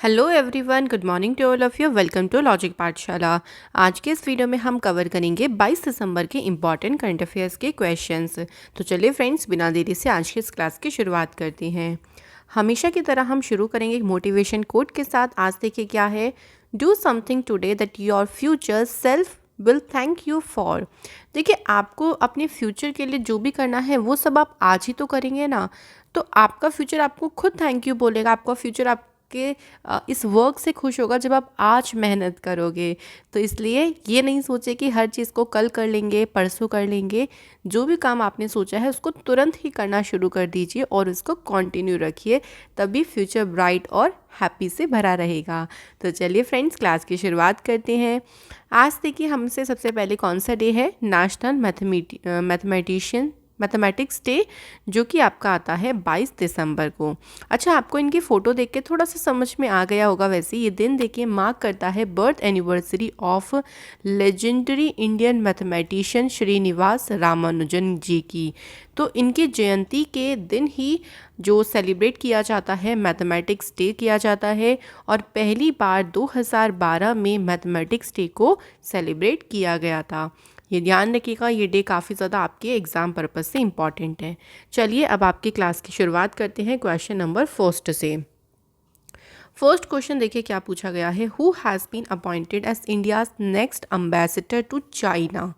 Hello everyone, good morning to all of you. Welcome to logic Pathshala. आज के इस video में हम कवर करेंगे 22 दिसंबर के इम्पॉर्टेंट करंट अफेयर्स के क्वेश्चंस। तो चलिए फ्रेंड्स, बिना देरी से आज की इस क्लास की शुरुआत करते हैं। हमेशा की तरह हम शुरू करेंगे एक मोटिवेशन कोट के साथ। आज देखिए क्या है, do something today that your future self will thank you for. देखिए, आपको अपने फ्यूचर के लिए जो भी करना है वो सब आप आज ही तो करेंगे ना, तो आपका फ्यूचर आपको खुद थैंक यू बोलेगा। आपका फ्यूचर आपके इस वर्क से खुश होगा जब आप आज मेहनत करोगे। तो इसलिए ये नहीं सोचे कि हर चीज़ को कल कर लेंगे, परसों कर लेंगे। जो भी काम आपने सोचा है उसको तुरंत ही करना शुरू कर दीजिए और उसको कंटिन्यू रखिए, तभी फ्यूचर ब्राइट और हैप्पी से भरा रहेगा। तो चलिए फ्रेंड्स, क्लास की शुरुआत करते हैं। आज देखिए, हमसे सबसे पहले कौन सा डे है, नेशनल मैथमेटिक्स डे, जो कि आपका आता है 22 दिसंबर को। अच्छा, आपको इनकी फ़ोटो देख के थोड़ा सा समझ में आ गया होगा। वैसे ये दिन देखिए मार्क करता है birth anniversary of legendary Indian mathematician Srinivasa Ramanujan ji की। तो इनकी जयंती के दिन ही जो सेलिब्रेट किया जाता है, मैथमेटिक्स डे किया जाता है। और पहली बार 2012 में मैथमेटिक्स डे को सेलिब्रेट किया गया था। ये ध्यान रखिएगा, ये डे काफ़ी ज़्यादा आपके एग्ज़ाम पर्पज़ से इम्पॉर्टेंट है। चलिए अब आपकी क्लास की शुरुआत करते हैं क्वेश्चन नंबर फर्स्ट से। फर्स्ट क्वेश्चन देखिए क्या पूछा गया है, who has been appointed as India's next ambassador to China.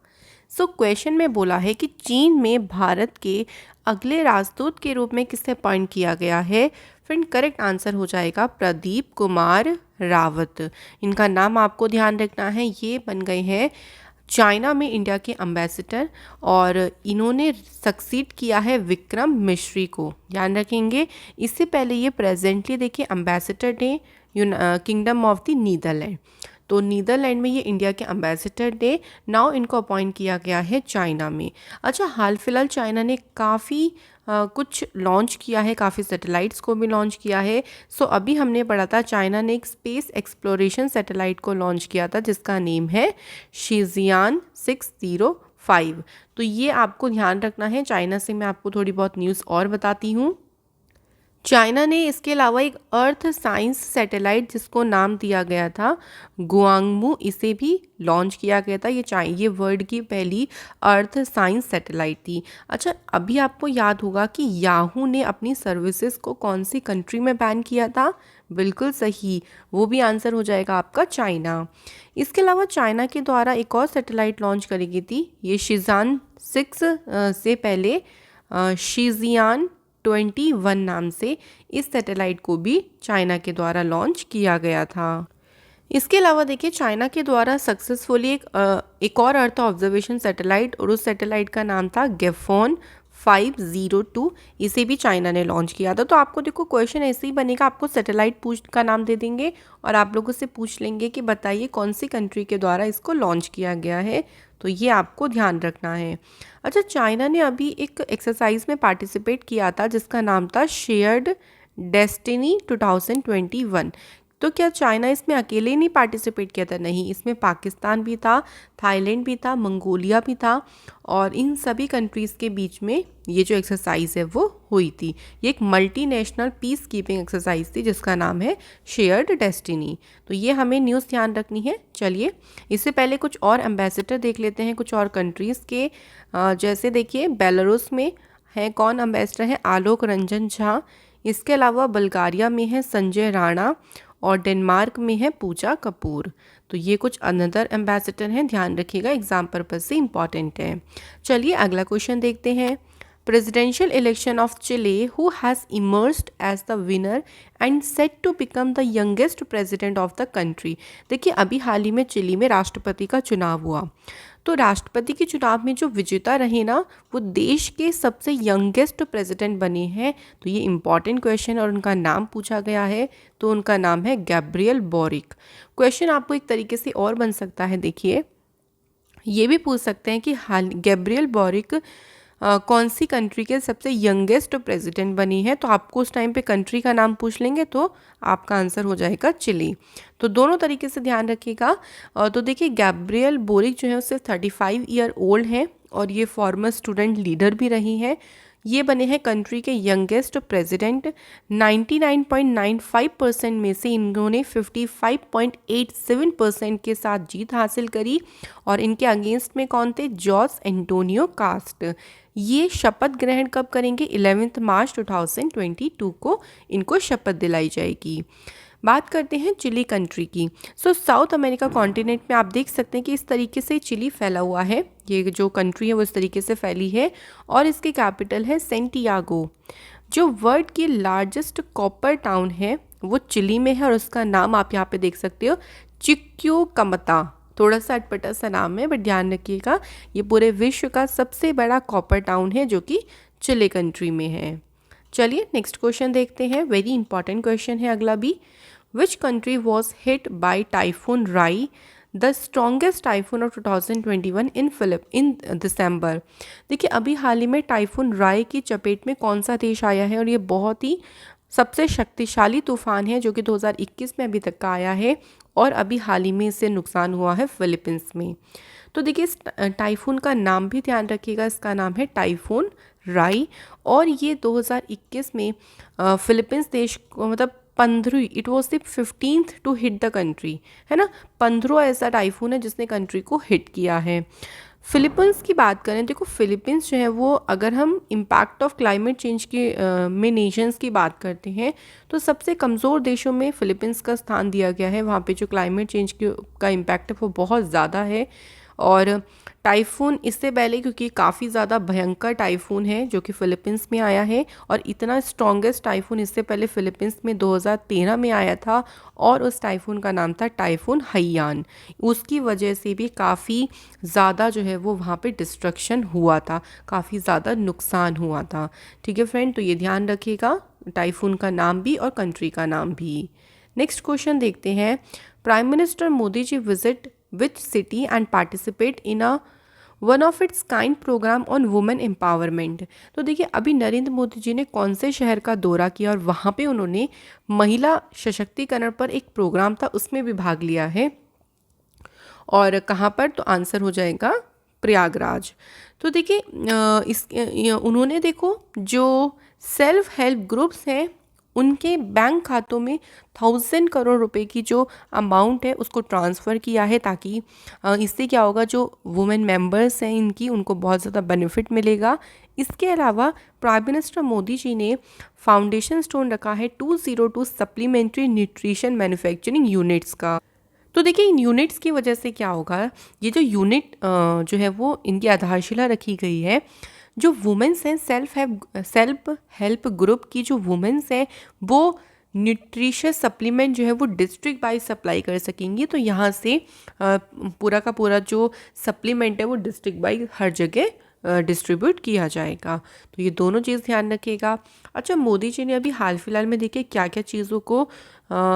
So question में बोला है कि चीन में भारत के अगले राजदूत के रूप में किसे अपॉइंट किया गया है। फ्रेंड, करेक्ट आंसर हो जाएगा प्रदीप कुमार रावत। इनका नाम आपको ध्यान रखना है। ये बन गए हैं चाइना में इंडिया के एम्बेसडर और इन्होंने सक्सीड किया है विक्रम मिश्री को, ध्यान रखेंगे। इससे पहले ये प्रेजेंटली देखिए एम्बेसडर थे किंगडम ऑफ द नीदरलैंड। तो नीदरलैंड में ये इंडिया के एम्बेसडर थे। नाउ इनको अपॉइंट किया गया है चाइना में। अच्छा, हाल फिलहाल चाइना ने काफ़ी कुछ लॉन्च किया है, काफ़ी सैटेलाइट्स को भी लॉन्च किया है। सो अभी हमने पढ़ा था चाइना ने एक स्पेस एक्सप्लोरेशन सैटेलाइट को लॉन्च किया था जिसका नेम है शिजियान 605। तो ये आपको ध्यान रखना है। चाइना से मैं आपको थोड़ी बहुत न्यूज़ और बताती हूँ। चाइना ने इसके अलावा एक अर्थ साइंस सैटेलाइट जिसको नाम दिया गया था गुआंगमू, इसे भी लॉन्च किया गया था। ये वर्ल्ड की पहली अर्थ साइंस सैटेलाइट थी। अच्छा, अभी आपको याद होगा कि याहू ने अपनी सर्विसेज को कौन सी कंट्री में बैन किया था। बिल्कुल सही, वो भी आंसर हो जाएगा आपका चाइना। इसके अलावा चाइना के द्वारा एक और सैटेलाइट लॉन्च करी गई थी, ये शिजान 6 से पहले शिजियान 21 नाम से इस सैटेलाइट को भी चाइना के द्वारा लॉन्च किया गया था। इसके अलावा देखिए, चाइना के द्वारा सक्सेसफुली एक और अर्थ ऑब्जर्वेशन सैटेलाइट, और उस सैटेलाइट का नाम था गेफोन 502। इसे भी चाइना ने लॉन्च किया था। तो आपको देखो क्वेश्चन ऐसे ही बनेगा, आपको सैटेलाइट का नाम दे देंगे और आप लोगों से पूछ लेंगे कि बताइए कौन सी कंट्री के द्वारा इसको लॉन्च किया गया है। तो ये आपको ध्यान रखना है। अच्छा, चाइना ने अभी एक एक्सरसाइज में पार्टिसिपेट किया था जिसका नाम था शेयर्ड डेस्टिनी 2021। तो क्या चाइना इसमें अकेले नहीं पार्टिसिपेट किया था? नहीं, इसमें पाकिस्तान भी था, थाईलैंड भी था, मंगोलिया भी था, और इन सभी कंट्रीज़ के बीच में ये जो एक्सरसाइज है वो हुई थी। ये एक मल्टीनेशनल पीस कीपिंग एक्सरसाइज थी जिसका नाम है शेयर्ड डेस्टिनी। तो ये हमें न्यूज़ ध्यान रखनी है। चलिए, इससे पहले कुछ और एम्बेसडर देख लेते हैं कुछ और कंट्रीज़ के। जैसे देखिए, बेलारूस में है कौन एम्बेसडर है, आलोक रंजन झा। इसके अलावा बल्गारिया में है संजय राणा, और डेनमार्क में है पूजा कपूर। तो ये कुछ अनदर एम्बेसडर हैं, ध्यान रखिएगा, एग्जाम पर्पज से इम्पॉर्टेंट है। चलिए अगला क्वेश्चन देखते हैं। Presidential election of Chile, who has emerged as the winner and set to become the youngest president of the country. देखिए, अभी हाल ही में चिली में राष्ट्रपति का चुनाव हुआ। तो राष्ट्रपति के चुनाव में जो विजेता रहे ना, वो देश के सबसे यंगेस्ट प्रेसिडेंट बने हैं। तो ये इम्पॉर्टेंट क्वेश्चन, और उनका नाम पूछा गया है। तो उनका नाम है गैब्रियल बोरिक। क्वेश्चन आपको एक तरीके से और बन सकता है, देखिए ये भी पूछ सकते हैं कि हाल गैब्रियल बोरिक कौन सी कंट्री के सबसे यंगेस्ट प्रेसिडेंट बनी है। तो आपको उस टाइम पे कंट्री का नाम पूछ लेंगे तो आपका आंसर हो जाएगा चिली। तो दोनों तरीके से ध्यान रखिएगा। तो देखिए, गैब्रियल बोरिक जो है उससे 35 ईयर ओल्ड हैं और ये फॉर्मर स्टूडेंट लीडर भी रही हैं। ये बने हैं कंट्री के यंगेस्ट प्रेसिडेंट। 99.95% में से इन्होंने 55.87% के साथ जीत हासिल करी। और इनके अगेंस्ट में कौन थे? George Antonio Kast. ये शपथ ग्रहण कब करेंगे? 11 मार्च 2022 को इनको शपथ दिलाई जाएगी। बात करते हैं चिली कंट्री की। साउथ अमेरिका कॉन्टिनेंट में आप देख सकते हैं कि इस तरीके से चिली फैला हुआ है। ये जो कंट्री है वो इस तरीके से फैली है और इसकी कैपिटल है सेंटियागो। जो वर्ल्ड की लार्जेस्ट कॉपर टाउन है वो चिली में है और उसका नाम आप यहाँ पे देख सकते हो, चिक्योकमता। थोड़ा सा अटपटा सा नाम है, बट ध्यान रखिएगा ये पूरे विश्व का सबसे बड़ा कॉपर टाउन है जो कि चिली कंट्री में है। चलिए नेक्स्ट क्वेश्चन देखते हैं। वेरी इंपॉर्टेंट क्वेश्चन है अगला भी। Which country was hit by typhoon राई, द स्ट्रॉन्गेस्ट टाइफून ऑफ 2021 इन दिसंबर। देखिए अभी हाल ही में टाइफून राई की चपेट में कौन सा देश आया है और ये बहुत ही सबसे शक्तिशाली तूफान है जो कि 2021 में अभी तक का आया है और अभी हाल ही में इससे नुकसान हुआ है फिलीपींस में। तो देखिए इस टाइफून का नाम भी ध्यान रखिएगा, इसका नाम है टाइफून राई और ये 2021 में फिलीपींस देश को मतलब 15 it was the 15th to hit the country, है ना। 15 ऐसा टाइफून है जिसने कंट्री को हिट किया है। फिलीपींस की बात करें, देखो फिलीपींस जो है वो अगर हम इम्पैक्ट ऑफ क्लाइमेट चेंज के में नेशंस की बात करते हैं तो सबसे कमज़ोर देशों में फिलीपींस का स्थान दिया गया है। वहाँ पे जो क्लाइमेट चेंज का इम्पैक्ट है वो बहुत ज़्यादा है। और टाइफून इससे पहले, क्योंकि काफ़ी ज़्यादा भयंकर टाइफून है जो कि फ़िलीपींस में आया है और इतना स्ट्रॉन्गेस्ट टाइफून इससे पहले फ़िलीपींस में 2013 में आया था और उस टाइफून का नाम था टाइफून हैयान। उसकी वजह से भी काफ़ी ज़्यादा जो है वो वहाँ पे डिस्ट्रक्शन हुआ था, काफ़ी ज़्यादा नुकसान हुआ था। ठीक है फ्रेंड, तो ये ध्यान रखिएगा, टाइफून का नाम भी और कंट्री का नाम भी। नेक्स्ट क्वेश्चन देखते हैं। Prime minister Modi ji visit which city and participate in a one of its kind program on women empowerment। तो देखिए अभी नरेंद्र मोदी जी ने कौन से शहर का दौरा किया और वहाँ पे उन्होंने महिला सशक्तिकरण पर एक प्रोग्राम था उसमें भी भाग लिया है और कहाँ पर? तो आंसर हो जाएगा प्रयागराज। तो देखिए उन्होंने देखो जो सेल्फ हेल्प ग्रुप्स हैं उनके बैंक खातों में 1000 करोड़ रुपए की जो अमाउंट है उसको ट्रांसफ़र किया है ताकि इससे क्या होगा, जो वुमेन मेंबर्स हैं इनकी उनको बहुत ज़्यादा बेनिफिट मिलेगा। इसके अलावा प्राइम मिनिस्टर मोदी जी ने फाउंडेशन स्टोन रखा है 202 सप्लीमेंट्री न्यूट्रिशन मैन्युफैक्चरिंग यूनिट्स का। तो देखिए इन यूनिट्स की वजह से क्या होगा, ये जो यूनिट जो है वो इनकी आधारशिला रखी गई है। जो वुमेंस हैं सेल्फ हेल्प ग्रुप की जो वुमेंस हैं वो न्यूट्रिशियस सप्लीमेंट जो है वो डिस्ट्रिक्ट वाइज सप्लाई कर सकेंगी। तो यहाँ से पूरा का पूरा जो सप्लीमेंट है वो डिस्ट्रिक्ट वाइज हर जगह डिस्ट्रीब्यूट किया जाएगा। तो ये दोनों चीज़ ध्यान रखिएगा। अच्छा, मोदी जी ने अभी हाल फिलहाल में देखिए क्या क्या चीज़ों को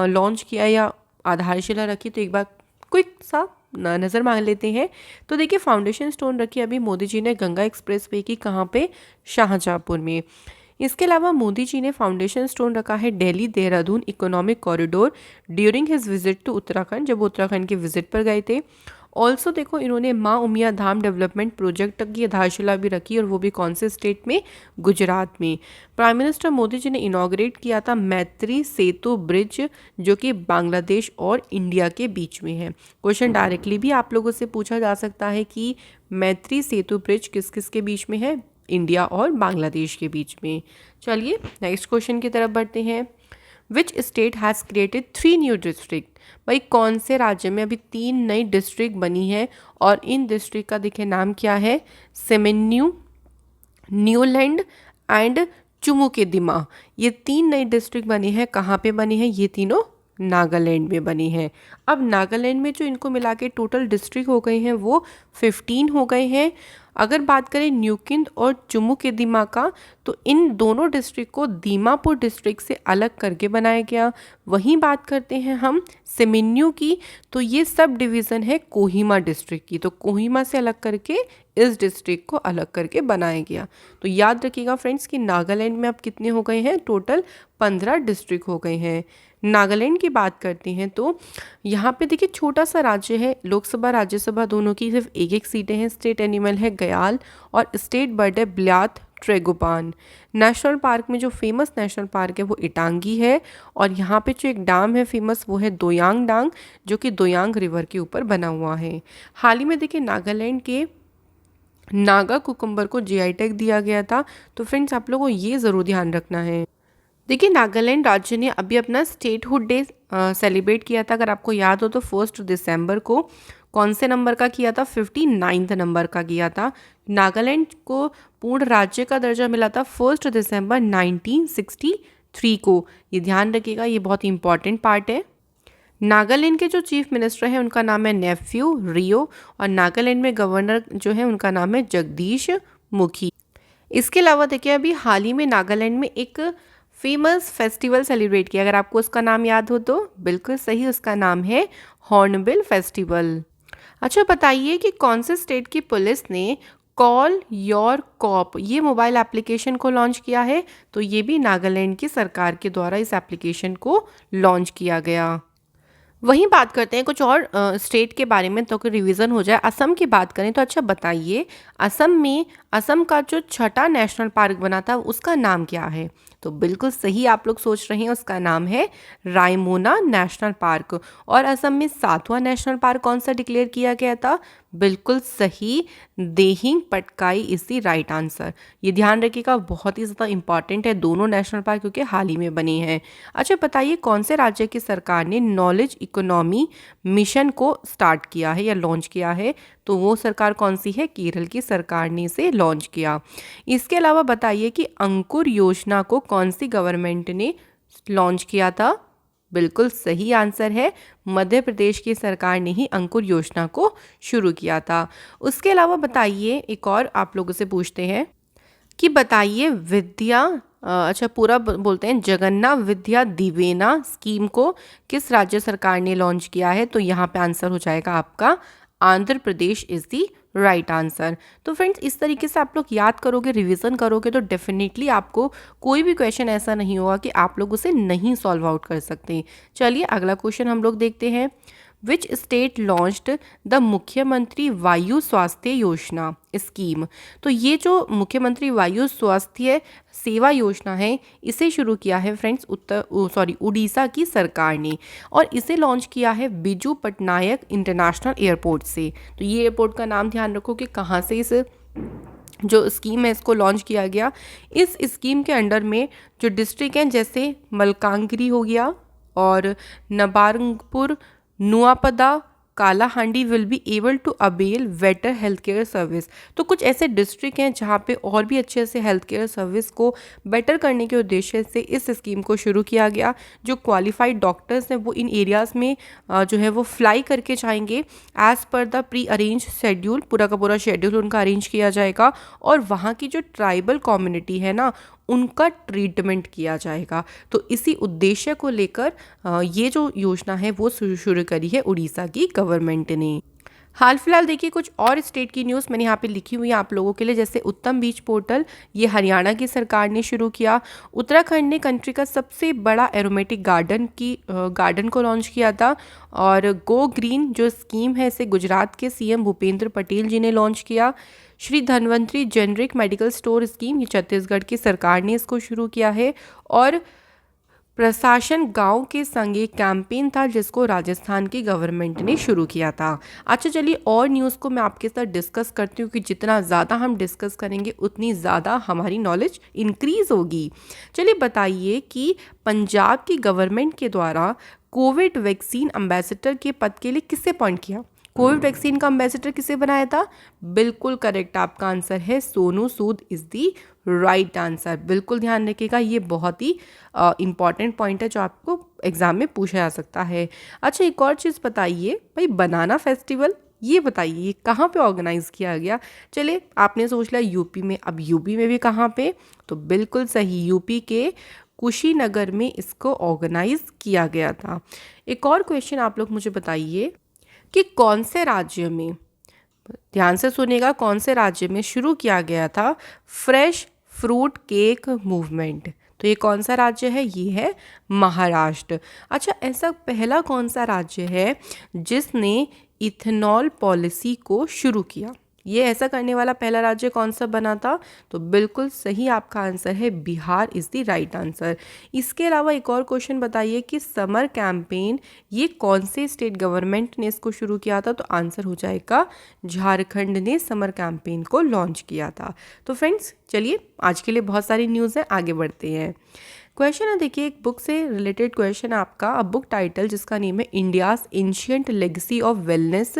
लॉन्च किया या आधारशिला रखी, तो एक बार क्विक सा नज़र मार लेते हैं। तो देखिए फाउंडेशन स्टोन रखी अभी मोदी जी ने गंगा एक्सप्रेसवे की, कहाँ पे? शाहजहाँपुर में। इसके अलावा मोदी जी ने फाउंडेशन स्टोन रखा है Delhi Dehradun economic corridor during his visit to Uttarakhand, जब उत्तराखंड के विजिट पर गए थे। ऑल्सो देखो इन्होंने माँ उमिया धाम डेवलपमेंट प्रोजेक्ट की आधारशिला भी रखी और वो भी कौन से स्टेट में? गुजरात में। प्राइम मिनिस्टर मोदी जी ने इनॉग्रेट किया था मैत्री सेतु ब्रिज जो कि बांग्लादेश और इंडिया के बीच में है। क्वेश्चन डायरेक्टली भी आप लोगों से पूछा जा सकता है कि मैत्री सेतु ब्रिज किस किस के बीच में है? इंडिया और बांग्लादेश के बीच में। चलिए नेक्स्ट क्वेश्चन की तरफ बढ़ते हैं। Which state has created 3 new district? भाई कौन से राज्य में अभी 3 नई डिस्ट्रिक्ट बनी है और इन डिस्ट्रिक्ट का देखिए नाम क्या है? सेमेन्यू, न्यूलैंड एंड चुमुकेदिमा। ये 3 नई डिस्ट्रिक्ट बनी है। कहाँ पे बनी है? ये तीनों नागालैंड में बनी है। अब नागालैंड में जो इनको मिला के टोटल डिस्ट्रिक्ट हो गए हैं वो 15 हो गए हैं। अगर बात करें न्यूकिंद और चुमुकेदिमा का, तो इन दोनों डिस्ट्रिक्ट को दीमापुर डिस्ट्रिक्ट से अलग करके बनाया गया। वहीं बात करते हैं हम सेमेन्यू की, तो ये सब डिवीज़न है कोहिमा डिस्ट्रिक्ट की, तो कोहिमा से अलग करके इस डिस्ट्रिक्ट को अलग करके बनाया गया। तो याद रखिएगा फ्रेंड्स कि नागालैंड में अब कितने हो गए हैं? टोटल 15 डिस्ट्रिक्ट हो गए हैं। नागालैंड की बात करते हैं तो यहाँ पे देखिए छोटा सा राज्य है, लोकसभा राज्यसभा दोनों की सिर्फ एक एक सीटें हैं। स्टेट एनिमल है गयाल और स्टेट बर्ड है ब्यात ट्रेगोपान। नेशनल पार्क में जो फेमस नेशनल पार्क है वो इटांगी है, और यहाँ पे जो एक डैम है फेमस वो है दोयांग डांग, जो कि दोयांग रिवर के ऊपर बना हुआ है। हाल ही में देखिए नागालैंड के नागा कुकुम्बर को जीआई टैग दिया गया था। तो फ्रेंड्स आप लोगों को ये ज़रूर ध्यान रखना है। देखिए नागालैंड राज्य ने अभी अपना स्टेटहुड डे सेलिब्रेट किया था। अगर आपको याद हो तो 1 दिसंबर को कौन से नंबर का किया था? 59 नंबर का किया था। नागालैंड को पूर्ण राज्य का दर्जा मिला था 1 दिसंबर 1963 को। ये ध्यान रखिएगा, ये बहुत इंपॉर्टेंट पार्ट है। नागालैंड के जो चीफ मिनिस्टर हैं उनका नाम है नेफ्यू रियो, और नागालैंड में गवर्नर जो है उनका नाम है जगदीश मुखी। इसके अलावा देखिए अभी हाल ही में नागालैंड में एक फेमस फेस्टिवल सेलिब्रेट किया। अगर आपको उसका नाम याद हो तो बिल्कुल सही, उसका नाम है हॉर्नबिल फेस्टिवल। अच्छा बताइए कि कौन से स्टेट की पुलिस ने कॉल योर कॉप ये मोबाइल एप्लीकेशन को लॉन्च किया है? तो ये भी नागालैंड की सरकार के द्वारा इस एप्लीकेशन को लॉन्च किया गया। वहीं बात करते हैं कुछ और स्टेट के बारे में, तो कि रिवीजन हो जाए। असम की बात करें तो अच्छा बताइए, असम का जो छठा नेशनल पार्क बना था उसका नाम क्या है? तो बिल्कुल सही आप लोग सोच रहे हैं, उसका नाम है रायमोना नेशनल पार्क। और असम में 7वां नेशनल पार्क कौन सा डिक्लेयर किया गया था? बिल्कुल सही, Dehing Patkai is the right answer. ये ध्यान रखिएगा, बहुत ही ज़्यादा इंपॉर्टेंट है दोनों नेशनल पार्क क्योंकि हाल ही में बने हैं। अच्छा बताइए कौन से राज्य की सरकार ने नॉलेज इकोनॉमी मिशन को स्टार्ट किया है या लॉन्च किया है? तो वो सरकार कौन सी है? केरल की सरकार ने इसे लॉन्च किया। इसके अलावा बताइए कि अंकुर योजना को कौन सी गवर्नमेंट ने लॉन्च किया था? बिल्कुल सही आंसर है, मध्य प्रदेश की सरकार ने ही अंकुर योजना को शुरू किया था। उसके अलावा बताइए, एक और आप लोगों से पूछते हैं कि बताइए विद्या अच्छा पूरा बोलते हैं, जगन्नाथ विद्या दिवेना स्कीम को किस राज्य सरकार ने लॉन्च किया है? तो यहाँ पे आंसर हो जाएगा आपका Andhra Pradesh is the right answer. तो फ्रेंड्स इस तरीके से आप लोग याद करोगे, रिवीजन करोगे तो डेफिनेटली आपको कोई भी क्वेश्चन ऐसा नहीं होगा कि आप लोग उसे नहीं सॉल्व आउट कर सकते। चलिए अगला क्वेश्चन हम लोग देखते हैं। विच स्टेट लॉन्च्ड द मुख्यमंत्री वायु स्वास्थ्य योजना स्कीम? तो ये जो मुख्यमंत्री वायु स्वास्थ्य सेवा योजना है इसे शुरू किया है फ्रेंड्स उड़ीसा की सरकार ने, और इसे लॉन्च किया है बिजू पटनायक इंटरनेशनल एयरपोर्ट से। तो ये एयरपोर्ट का नाम ध्यान रखो कि कहाँ से इस जो स्कीम है इसको लॉन्च किया गया। इस स्कीम के अंडर में जो डिस्ट्रिक्ट हैं जैसे मलकानगिरी हो गया और Nabarangpur, Nuapada, Kalahandi will be able to avail better health care service. तो कुछ ऐसे डिस्ट्रिक्ट हैं जहाँ पे और भी अच्छे से हेल्थ केयर सर्विस को बेटर करने के उद्देश्य से इस स्कीम को शुरू किया गया। जो क्वालिफाइड डॉक्टर्स हैं वो इन एरियाज़ में जो है वो फ्लाई करके जाएंगे as per the pre arrange schedule, पूरा का पूरा शेड्यूल उनका अरेंज किया जाएगा, और वहाँ की जो ट्राइबल कम्युनिटी है ना उनका ट्रीटमेंट किया जाएगा। तो इसी उद्देश्य को लेकर ये जो योजना है वो शुरू करी है उड़ीसा की गवर्नमेंट ने। हाल फिलहाल देखिए कुछ और स्टेट की न्यूज़ मैंने यहाँ पे लिखी हुई है आप लोगों के लिए, जैसे उत्तम बीच पोर्टल, ये हरियाणा की सरकार ने शुरू किया। उत्तराखंड ने कंट्री का सबसे बड़ा एरोमेटिक गार्डन को लॉन्च किया था। और गो ग्रीन जो स्कीम है इसे गुजरात के सीएम भूपेंद्र पटेल जी ने लॉन्च किया। Shri Dhanvantari generic medical store scheme, ये छत्तीसगढ़ की सरकार ने इसको शुरू किया है। और प्रशासन गांव के संग एक कैंपेन था जिसको राजस्थान की गवर्नमेंट ने शुरू किया था। अच्छा चलिए और न्यूज़ को मैं आपके साथ डिस्कस करती हूँ कि जितना ज़्यादा हम डिस्कस करेंगे उतनी ज़्यादा हमारी नॉलेज इंक्रीज़ होगी। चलिए बताइए कि पंजाब की गवर्नमेंट के द्वारा कोविड वैक्सीन एम्बेसडर के पद के लिए किसे अपॉइंट किया? कोविड वैक्सीन का एम्बेसडर किसे बनाया था? बिल्कुल करेक्ट, आपका आंसर है Sonu Sood is the right answer. बिल्कुल ध्यान रखिएगा, ये बहुत ही इंपॉर्टेंट पॉइंट है जो आपको एग्जाम में पूछा जा सकता है। अच्छा एक और चीज़ बताइए भाई, बनाना फेस्टिवल ये बताइए ये कहाँ पे ऑर्गेनाइज किया गया? चलिए आपने सोच लिया यूपी में, अब यूपी में भी कहाँ पे? तो बिल्कुल सही, यूपी के कुशीनगर में इसको ऑर्गेनाइज किया गया था। एक और क्वेश्चन आप लोग मुझे बताइए कि कौन से राज्य में, ध्यान से सुनिएगा, कौन से राज्य में शुरू किया गया था फ्रेश फ्रूट केक मूवमेंट? तो ये कौन सा राज्य है? ये है महाराष्ट्र। अच्छा ऐसा पहला कौन सा राज्य है जिसने इथेनॉल पॉलिसी को शुरू किया? ये ऐसा करने वाला पहला राज्य कौन सा बना था? तो बिल्कुल सही आपका आंसर है Bihar is the right answer. इसके अलावा एक और क्वेश्चन बताइए कि समर कैंपेन ये कौन से स्टेट गवर्नमेंट ने इसको शुरू किया था? तो आंसर हो जाएगा झारखंड ने समर कैंपेन को लॉन्च किया था। तो फ्रेंड्स चलिए, आज के लिए बहुत सारी न्यूज़ है, आगे बढ़ते हैं। क्वेश्चन है देखिए, एक बुक से रिलेटेड क्वेश्चन आपका, अ बुक टाइटल जिसका नेम है India's ancient legacy of wellness.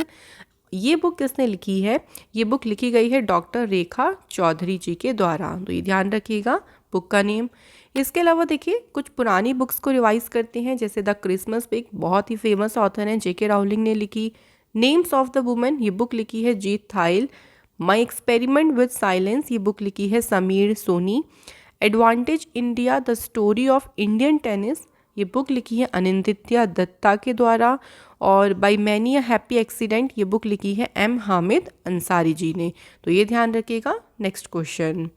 ये बुक किसने लिखी है? ये बुक लिखी गई है डॉक्टर रेखा चौधरी जी के द्वारा, तो ये ध्यान रखिएगा बुक का नेम। इसके अलावा देखिए कुछ पुरानी बुक्स को रिवाइज करते हैं, जैसे द क्रिसमस पिग, बहुत ही फेमस ऑथर हैं जेके राउलिंग ने लिखी। नेम्स ऑफ द वुमेन, ये बुक लिखी है Jeet Thayil. My experiment with silence, ये बुक लिखी है Sameer Soni. Advantage India the story of Indian tennis, ये बुक लिखी है अनिंदित्या दत्ता के द्वारा। और by many a happy accident, ये बुक लिखी है एम हामिद अंसारी जी ने, तो ये ध्यान रखिएगा। Next question,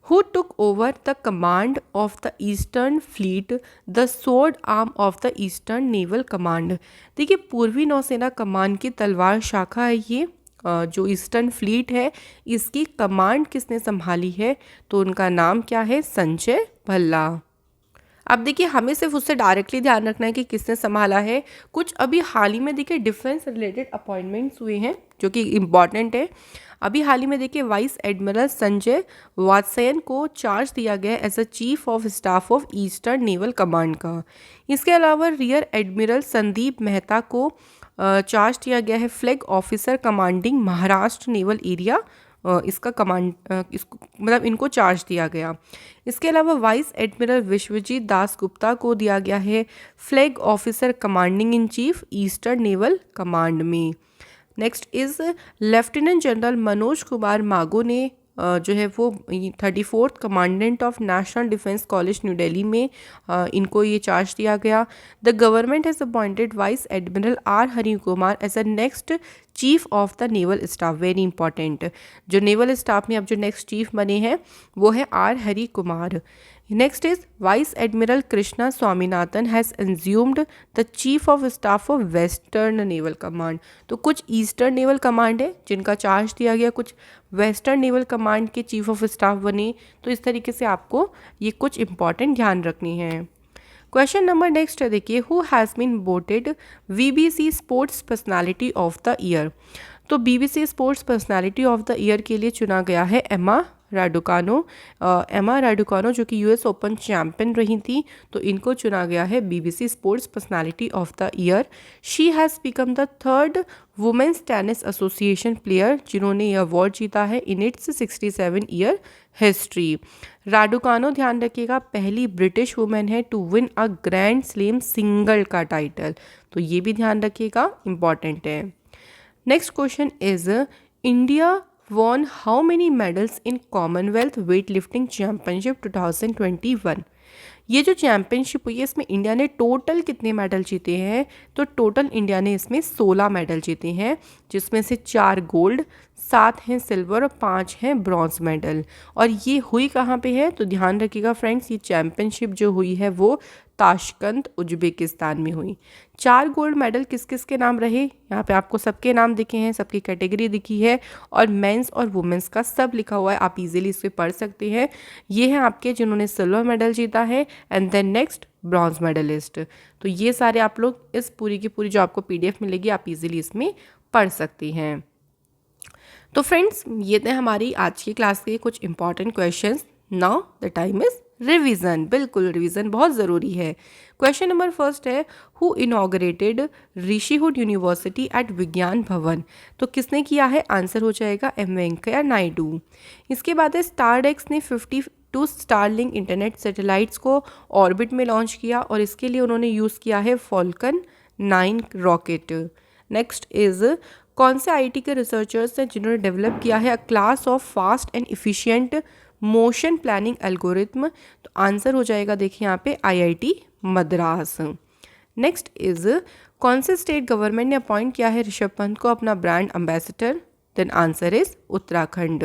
who took over the command of the eastern fleet, the sword arm of the eastern naval command. देखिए पूर्वी नौसेना कमान की तलवार शाखा है ये, जो ईस्टर्न फ्लीट है इसकी कमांड किसने संभाली है? तो उनका नाम क्या है? संजय भल्ला। अब देखिए हमें सिर्फ उससे डायरेक्टली ध्यान रखना है कि किसने संभाला है। कुछ अभी हाल ही में देखिए डिफेंस रिलेटेड अपॉइंटमेंट्स हुए हैं जो कि इम्पॉर्टेंट है। अभी हाल ही में देखिए वाइस एडमिरल संजय वात्स्यन को चार्ज दिया गया as a chief of staff of eastern naval command का। इसके अलावा रियर एडमिरल संदीप मेहता को चार्ज दिया गया है flag officer commanding Maharashtra naval area, इसका कमांड इसको मतलब इनको चार्ज दिया गया। इसके अलावा वाइस एडमिरल विश्वजीत दास गुप्ता को दिया गया है flag officer commanding in chief eastern naval command में। Next is lieutenant general Manoj Kumar Mago ने जो है वो 34th commandant of national defence college New Delhi में इनको ये चार्ज दिया गया। The government has appointed vice admiral are Hari Kumar as a next chief of the naval staff, very important. जो नेवल स्टाफ में अब जो नेक्स्ट चीफ बने हैं वो है R Hari Kumar. Next is vice admiral Krishna Swaminathan has assumed the chief of staff of western naval command. तो कुछ ईस्टर्न नेवल कमांड है जिनका चार्ज दिया गया, कुछ वेस्टर्न नेवल कमांड के चीफ ऑफ स्टाफ बने। तो इस तरीके से आपको ये कुछ इंपॉर्टेंट ध्यान रखनी है। क्वेश्चन नंबर नेक्स्ट है देखिए, who has been voted BBC sports personality of the year. तो BBC sports personality of the year के लिए चुना गया है एमा राडुकानो। एमा राडुकानो जो कि यूएस ओपन चैंपियन रही थी, तो इनको चुना गया है BBC sports personality of the year. She has become the third women's tennis association player जिन्होंने ये अवार्ड जीता है in its 67 year history. Raducanu ध्यान रखिएगा पहली ब्रिटिश वुमेन है to win a grand slam single का टाइटल, तो ये भी ध्यान रखिएगा, इंपॉर्टेंट है। Next question is India won how many medals in Commonwealth weightlifting championship 2021। ये जो चैंपियनशिप हुई है इसमें इंडिया ने टोटल कितने मेडल जीते हैं? तो टोटल इंडिया ने इसमें 16 मेडल जीते हैं, जिसमें से 4 गोल्ड, 7 हैं सिल्वर और 5 हैं ब्रॉन्ज मेडल। और ये हुई कहाँ पे है? तो ध्यान रखिएगा फ्रेंड्स, ये चैंपियनशिप जो हुई है वो ताशकंद उज्बेकिस्तान में हुई। 4 गोल्ड मेडल किस किस के नाम रहे? यहाँ पे आपको सबके नाम दिखे हैं, सबकी कैटेगरी दिखी है और मेंस और वुमेंस का सब लिखा हुआ है, आप इजीली इस पर पढ़ सकते हैं। ये हैं आपके जिन्होंने सिल्वर मेडल जीता है and then next bronze medallist. तो ये सारे आप लोग इस पूरी की पूरी जो आपको पीडीएफ मिलेगी आप इजीली इसमें पढ़ सकती हैं। तो फ्रेंड्स ये थे हमारी आज की क्लास के कुछ important questions. Now the time is revision. बिल्कुल रिवीजन बहुत ज़रूरी है। क्वेश्चन नंबर फर्स्ट है, who inaugurated Rishihood university eight विज्ञान भवन। तो किसने किया है? आंसर हो जाएगा एम वेंकैया नायडू। इसके बाद है स्टारडेक्स ने 52 स्टारलिंक इंटरनेट सैटेलाइट्स को ऑर्बिट में लॉन्च किया और इसके लिए उन्होंने यूज़ किया है फॉल्कन 9 रॉकेट। नेक्स्ट इज कौन से आईटी के रिसर्चर्स हैं जिन्होंने डेवलप किया है अ class of fast and efficient motion planning algorithm. तो आंसर हो जाएगा देखिए यहाँ पे आईआईटी मद्रास। नेक्स्ट इज कौन से स्टेट गवर्नमेंट ने अपॉइंट किया है ऋषभ पंत को अपना brand ambassador? Then answer is Uttarakhand.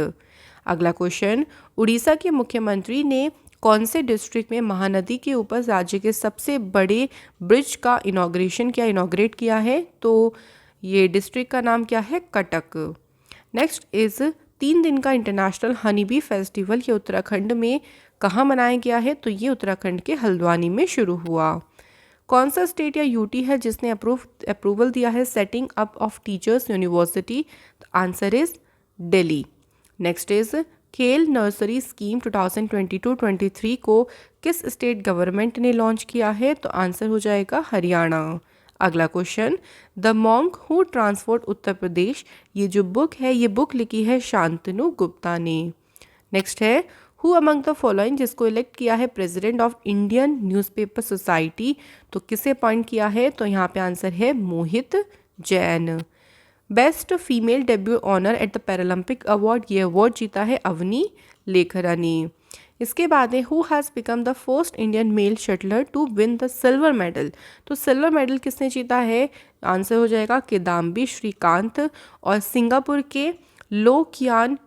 अगला क्वेश्चन, उड़ीसा के मुख्यमंत्री ने कौन से डिस्ट्रिक्ट में महानदी के ऊपर राज्य के सबसे बड़े ब्रिज का इनॉग्रेट किया है? तो ये डिस्ट्रिक्ट का नाम क्या है? कटक। नेक्स्ट इज़ 3 दिन का इंटरनेशनल हनी बी फेस्टिवल ये उत्तराखंड में कहाँ मनाया गया है? तो ये उत्तराखंड के हल्द्वानी में शुरू हुआ। कौन सा स्टेट या यूटी है जिसने अप्रूवल दिया है setting up of teachers university? तो answer is Delhi. Next is Khel nursery scheme 2022-23 को किस स्टेट गवर्नमेंट ने लॉन्च किया है? तो आंसर हो जाएगा हरियाणा। अगला question, the monk who ट्रांसफॉर्ड Uttar Pradesh, ये जो बुक है ये बुक लिखी है शांतनु गुप्ता ने। नेक्स्ट है हु अमंग द फॉलोइंग, जिसको इलेक्ट किया है president of Indian newspaper society, तो किसे अपॉइंट किया है? तो यहाँ पे आंसर है Mohit Jain. Best female debut honour at the Paralympic award, ये अवार्ड जीता है अवनी लेखरा ने। इसके बाद है who has become the first Indian male shuttler to win the silver medal, तो सिल्वर मेडल किसने जीता है? आंसर हो जाएगा किदाम्बी श्रीकांत। और सिंगापुर के लो कियान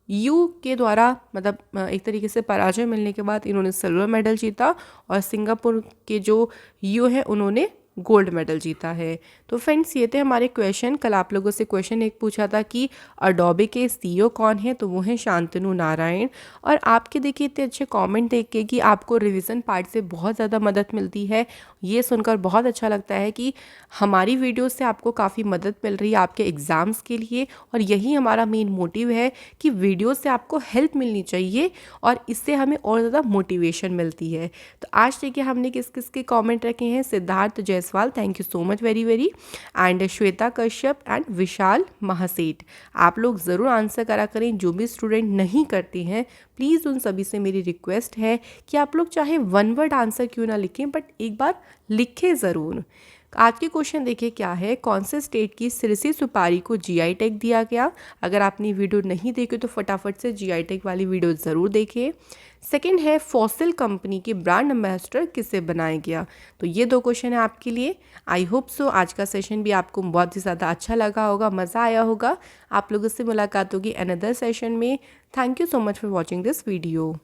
यू के द्वारा मतलब एक तरीके से पराजय मिलने के बाद इन्होंने सिल्वर मेडल जीता और सिंगापुर के जो यू है उन्होंने गोल्ड मेडल जीता है। तो फ्रेंड्स ये थे हमारे क्वेश्चन। कल आप लोगों से क्वेश्चन एक पूछा था कि अडोबे के सीईओ कौन है, तो वो हैं शांतनु नारायण। और आपके देखिए इतने अच्छे कमेंट देख के कि आपको रिवीजन पार्ट से बहुत ज़्यादा मदद मिलती है, ये सुनकर बहुत अच्छा लगता है कि हमारी वीडियो से आपको काफ़ी मदद मिल रही है आपके एग्ज़ाम्स के लिए। और यही हमारा मेन मोटिव है कि वीडियो से आपको हेल्प मिलनी चाहिए और इससे हमें और ज़्यादा मोटिवेशन मिलती है। तो आज देखिए हमने किस किस के कमेंट रखे हैं। Siddharth Jaiswal, thank you so much very very, and Shweta Kashyap and Vishal Mahaseth. आप लोग ज़रूर आंसर करा करें। जो भी स्टूडेंट नहीं करते हैं प्लीज़ उन सभी से मेरी रिक्वेस्ट है कि आप लोग चाहे वन वर्ड आंसर क्यों ना लिखें बट एक बार लिखें ज़रूर। आज के क्वेश्चन देखिए क्या है, कौन से स्टेट की सिरसी सुपारी को जीआई टैग दिया गया? अगर आपने वीडियो नहीं देखी तो फटाफट से जीआई टैग वाली वीडियो ज़रूर देखिए। सेकंड है फॉसिल कंपनी की ब्रांड एम्बेसडर किसे बनाया गया? तो ये 2 क्वेश्चन है आपके लिए। आई होप सो आज का सेशन भी आपको बहुत ही ज़्यादा अच्छा लगा होगा, मज़ा आया होगा। आप लोगों से मुलाकात होगी अनदर सेशन में। Thank you so much for watching this video.